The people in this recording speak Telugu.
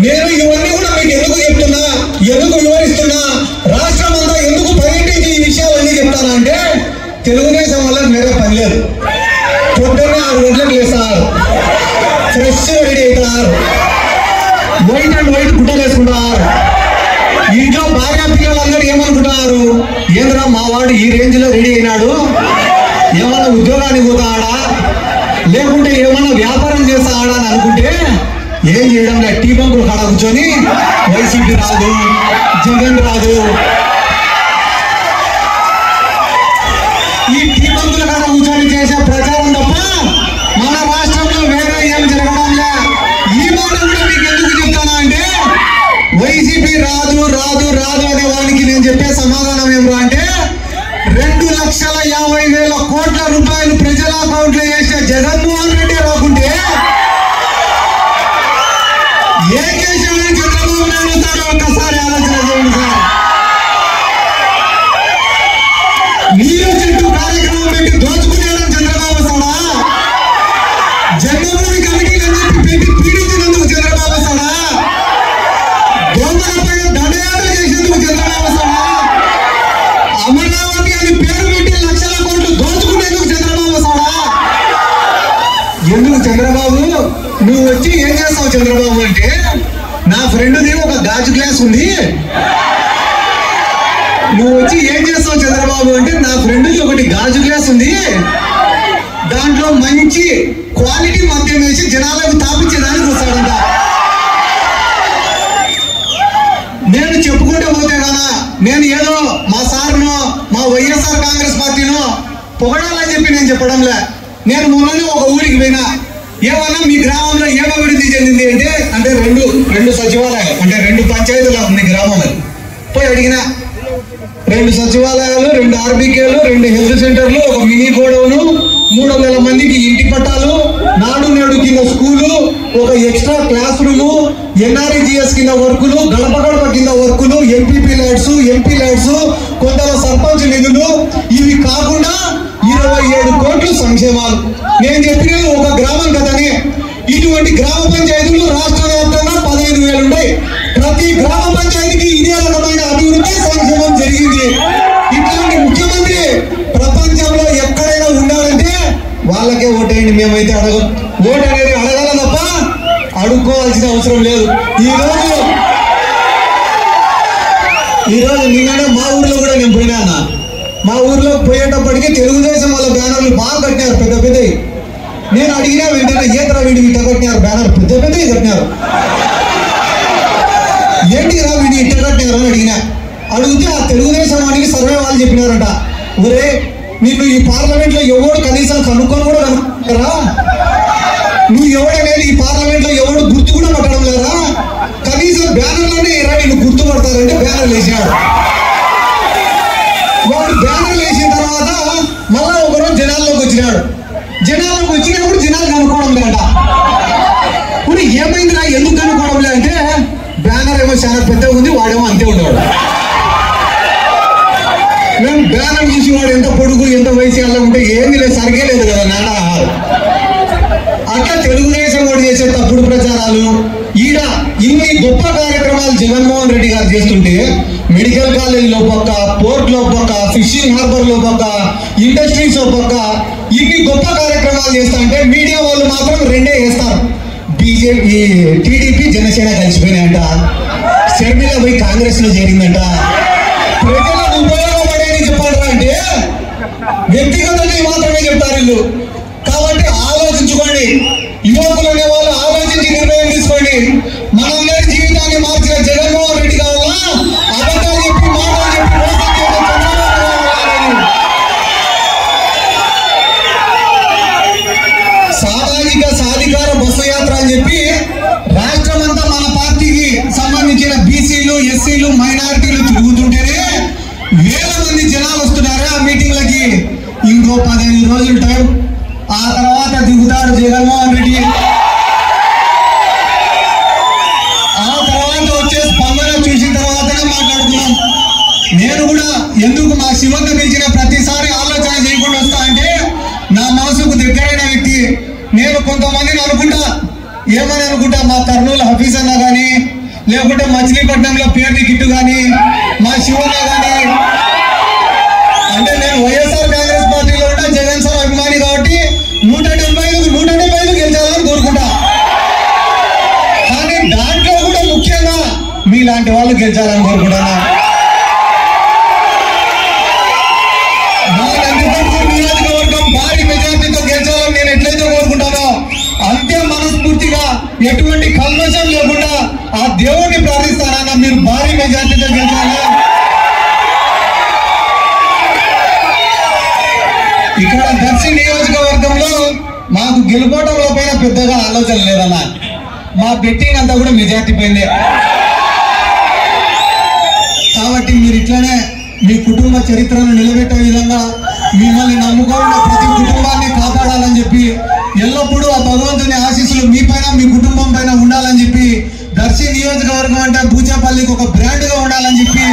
నేను ఇవన్నీ కూడా మీకు ఎందుకు చెప్తున్నా, ఎందుకు వివరిస్తున్నా, రాష్ట్రం అంతా ఎందుకు పర్యటించి ఈ విషయాలన్నీ చెప్తానా అంటే తెలుగుదేశం వల్ల వేరే పని లేదు. పొద్దున్నే 6 గంటలకు లేస్తారు, ఫ్రెష్ రెడీ అవుతారు, వైట్ అండ్ వైట్ గుడ్డలు వేసుకుంటారు. ఇంట్లో భార్య పిల్లలందరూ ఏమనుకుంటున్నారు, ఏంద్రా మా వాడు ఈ రేంజ్ లో రెడీ అయినాడు, ఏమన్నా ఉద్యోగానికి పోతాడా లేకుంటే ఏమన్నా వ్యాపారం చేస్తాడా అని అనుకుంటే ఏం చేయడం లేదు. టీ బంకులు కాడ కూర్చొని వైసీపీ రాదు, జగన్ రాదు, ఈ టీ బంకుల కాడ కూర్చొని చేసే ప్రచారం తప్ప మన రాష్ట్రంలో వేరే ఏం జరగడం లే. ఈ మాట కూడా మీకు ఎందుకు చెప్తానా అంటే వైసీపీ రాదు రాదు రాదు అనే వానికి నేను చెప్పే సమాధానం ఏమిరా అంటే 2,50,000 కోట్ల రూపాయలు ప్రజల అకౌంట్ లో వేసిన జగన్మోహన్ రెడ్డి రాకుంటే ఏ దేశంలో చంద్రబాబు నాయుడు వస్తారో ఒక్కసారి ఆలోచన చేయండి సార్. నీరు చెట్టు కార్యక్రమం పెట్టి దోచుకునేయడం చంద్రబాబు వస్తాడా, జన్మభూమి కమిటీలు అని చెప్పి పెట్టి పీడించినందుకు చంద్రబాబు వస్తాడా, దోమలపై దండయాత్ర చేసేందుకు చంద్రబాబు వస్తాడా, అమరావతి అని పేరు పెట్టి లక్షల కోట్లు దోచుకునేందుకు చంద్రబాబు వస్తాడా? ఎందుకు చంద్రబాబు నువ్వు వచ్చి ఏం చేస్తావు చంద్రబాబు అంటే, నా ఫ్రెండ్ది ఒక గాజు గ్లాస్ ఉంది, నువ్వు వచ్చి ఏం చేస్తావు చంద్రబాబు అంటే నా ఫ్రెండ్ది ఒకటి గాజు గ్లాస్ ఉంది, దాంట్లో మంచి క్వాలిటీ మద్యం వేసి జనాలకు తాపించేదానికి వస్తాడంట. నేను చెప్పుకుంటే పోతే కదా నేను ఏదో మా సార్ను మా వైఎస్ఆర్ కాంగ్రెస్ పార్టీను పొగడాలని చెప్పి నేను చెప్పడంలే. నేను మొన్ననే ఒక ఊరికి పోయినా, ఏమన్నా మీ గ్రామంలో ఏం అభివృద్ధి చెందింది అంటే రెండు సచివాలయాలు అంటే 2 పంచాయతీలు ఉంది గ్రామంలో. పోయి అడిగినా 2 సచివాలయాలు, 2 ఆర్బీకేలు, 2 హెల్త్ సెంటర్లు, ఒక మినీ గోడౌను, 300 మందికి ఇంటి పట్టాలు, నాడు నేడు కింద స్కూలు, ఒక ఎక్స్ట్రా క్లాస్ రూము, ఎన్ఆర్ఈజిఎస్ కింద వర్కులు, గడప గడప కింద వర్కులు, ఎంపీపీ ల్యాడ్స్, ఎంపీ ల్యాడ్స్, కొందరు సర్పంచ్ నిధులు, ఇవి కాకుండా 27 కోట్లు సంక్షేమాలు. నేను చెప్పినది ఒక గ్రామం కదని. ఇటువంటి గ్రామ పంచాయతీలు రాష్ట్ర వ్యాప్తంగా 15,000 ఉన్నాయి. ప్రతి గ్రామ పంచాయతీకి ఇదే రకమైన అభివృద్ధి సంక్షేమం జరిగింది. ఇట్లాంటి ముఖ్యమంత్రి ప్రపంచంలో ఎక్కడైనా ఉండాలంటే వాళ్ళకే ఓటేయండి. మేమైతే ఓటు అనేది అడగాల తప్ప అడుక్కోవాల్సిన అవసరం లేదు. ఈరోజు నిన్ననే మా ఊర్లో కూడా నేను పోయినా. మా ఊర్లో పోయేటప్పటికీ తెలుగుదేశం వాళ్ళ బ్యానర్లు బాగా కట్టినారు, పెద్ద పెద్దవి. నేను అడిగినా వెంటనే ఏతర వీడి ఇట్ట కట్టినారు బ్యానర్, పెద్ద పెద్దవి కట్టినారు, ఏంటి రా వీడి ఇట్ట కట్టినారు అని అడిగితే ఆ తెలుగుదేశం వాడికి సర్వే వాళ్ళు చెప్పినారంట, ఒరే నిన్ను ఈ పార్లమెంట్ లో ఎవడు కనీసం కనుక్కొని కూడా కనుక్కుంటారా, నువ్వు ఎవడనేది ఈ పార్లమెంట్ లో ఎవడు గుర్తు కూడా పట్టడం లేదా, కనీసం బ్యానర్లోనే ఎరా నిన్ను గుర్తుపడతారంటే బ్యానర్లు వేసినాడు. వాడు బ్యానర్లు వేసిన తర్వాత మళ్ళా ఒకరోజు జనాల్లోకి వచ్చినాడు. జనాల్లోకి వచ్చినప్పుడు జనాలు కనుక్కోవడం లేట. ఇప్పుడు ఏమైందిరా ఎందుకు కనుక్కోవడం లే అంటే బ్యానర్ ఏమో చాలా పెద్దగా ఉంది, వాడేమో అంతే ఉండేవాడు. మేము బ్యానర్ చూసి వాడు ఎంత పొడుగు ఎంత వయసు అలా ఉంటే ఏమీ లేదు, సరిగే లేదు కదా నాన్న. అట్లా తెలుగుదేశం వాడు చేసే తప్పుడు ప్రచారాలు. ఈడ ఇన్ని గొప్ప కార్యక్రమాలు జగన్మోహన్ రెడ్డి గారు చేస్తుంటే మెడికల్ కాలేజీలో పక్క, పోర్ట్లో పక్క, ఫిషింగ్ హార్బర్ లో పక్క, ఇండస్ట్రీస్ లో పక్క ఇన్ని గొప్ప కార్యక్రమాలు చేస్తా అంటే మీడియా వాళ్ళు మాత్రం 2 వేస్తారు. బీజేపీ టీడీపీ జనసేన కలిసిపోయినాయంట, షర్మిల పోయి కాంగ్రెస్ లో చేరిందంట. ప్రజలకు ఉపయోగపడేది చెప్పారా అంటే వ్యక్తిగతంగా మాత్రమే చెప్తారు వీళ్ళు. కాబట్టి ఆలోచించుకోండి, యువకులు అనే వాళ్ళు ఆలోచించి నిర్ణయం తీసుకోండి. మనందరి జీవితాన్ని మార్చిన జగన్మోహన్ రెడ్డి కావాలా, అబద్ధాలు చెప్పి మాటలు చెప్పి మోసం చేయడం సామాజిక సాధికార బస్సు యాత్ర అని చెప్పి రాష్ట్రమంతా మన పార్టీకి సంబంధించిన బీసీలు, ఎస్సీలు, మైనారిటీలు తిరుగుతుంటేనే వేల మంది జనాలు వస్తున్నారు ఆ మీటింగ్లకి. ఇంకో 15 రోజులు టైం, ఆ తర్వాత దిగుతాడు జగన్మోహన్ రెడ్డి. ఆ తర్వాత వచ్చే స్పందన చూసిన తర్వాతనే మాట్లాడుతున్నాం. నేను కూడా ఎందుకు మా శివన్న పిలిచిన ప్రతిసారి ఆలోచన చేయకుండా వస్తా అంటే నా మనసుకు దగ్గరైన వ్యక్తి. నేను కొంతమందిని అనుకుంటా, ఏమని అనుకుంటా, మా కర్నూలు హఫీజ్ అన్న కానీ లేకుంటే మచిలీపట్నంలో పేర్ని గిట్టు కానీ మా శివన్న కానీ, అంటే నేను వైఎస్ఆర్ కాంగ్రెస్ పార్టీలో ఉంటా, జగన్ సార్ అభిమాని కాబట్టి 175 గెలిచాలని కోరుకుంటా. కానీ దాంట్లో కూడా ముఖ్యంగా మీలాంటి వాళ్ళు గెలిచాలని కోరుకుంటున్నా. మా నందికొట్కూరు నియోజకవర్గం భారీ మెజార్టీతో గెలిచాలని నేను ఎట్లయితే కోరుకుంటానో అంతే మనస్ఫూర్తిగా ఎటువంటి కల్మషం లేకుండా ఆ దేవుడిని ప్రార్థిస్తానన్నా మీరు భారీ మెజార్టీతో గెలిచాలా. ఇక్కడ దర్శి నియోజకవర్గంలో మాకు గెలుపోవటంలో పైన పెద్దగా ఆలోచన లేదన్న. మా బెట్టింగ్ అంతా కూడా మెజార్టీ పోయింది. కాబట్టి మీరు ఇట్లానే మీ కుటుంబ చరిత్రను నిలబెట్టే విధంగా మిమ్మల్ని నమ్ముకోవాలని ప్రతి కుటుంబాన్ని కాపాడాలని చెప్పి ఎల్లప్పుడూ ఆ భగవంతుని ఆశీస్సులు మీ పైన మీ కుటుంబం పైన ఉండాలని చెప్పి, దర్శి నియోజకవర్గం అంటే బూచేపల్లికి ఒక బ్రాండ్ గా ఉండాలని చెప్పి